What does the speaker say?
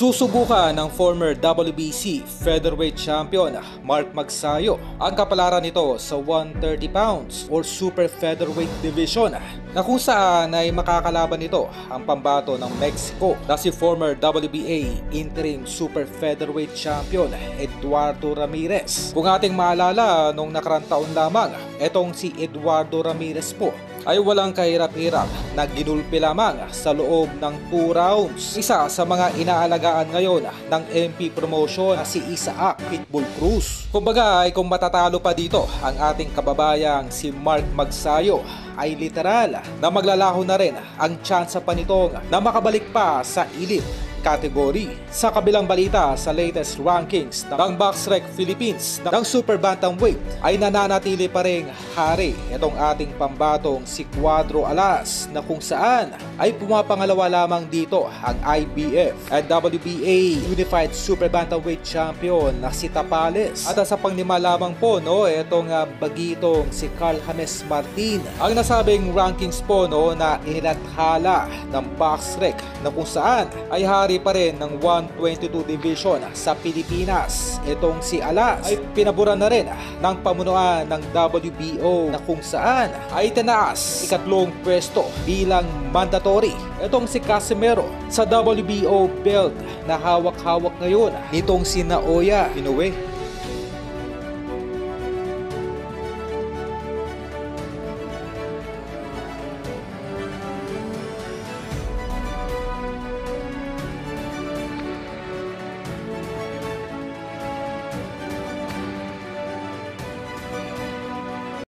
Susubukan ng former WBC featherweight champion Mark Magsayo ang kapalaran nito sa 130 pounds or super featherweight division na kung saan ay makakalaban nito ang pambato ng Mexico na si former WBA interim super featherweight champion Eduardo Ramirez. Kung ating maalala, nung nakarang taon lamang, etong si Eduardo Ramirez po ay walang kahirap-hirap na ginulpi lamang sa loob ng 2 rounds. Isa sa mga inaalagaan ngayon ng MP Promotion na si Isaac Pitbull Cruz. Kumbaga ay kung matatalo pa dito ang ating kababayang si Mark Magsayo, ay literal na maglalaho na rin ang tsansa pa nitong na makabalik pa sa elite category. Sa kabilang balita, sa latest rankings ng BoxRec Philippines ng Super Bantamweight ay nananatili pa rin hari itong ating pambatong si Cuadro Alas, na kung saan ay pumapangalawa lamang dito ang IBF at WBA Unified Super Bantamweight Champion na si Tapales. At sa panglima lamang po itong bagitong si Carl James Martin. Ang nasabing rankings po na inilathala ng BoxRec na kung saan ay hari pa rin ng 122 division sa Pilipinas. Itong si Alas ay pinaburan na rin ng pamunuan ng WBO na kung saan ay tinaas ikatlong pwesto bilang mandatory. Itong si Casimero sa WBO belt na hawak-hawak ngayon nitong si Naoya Inoue.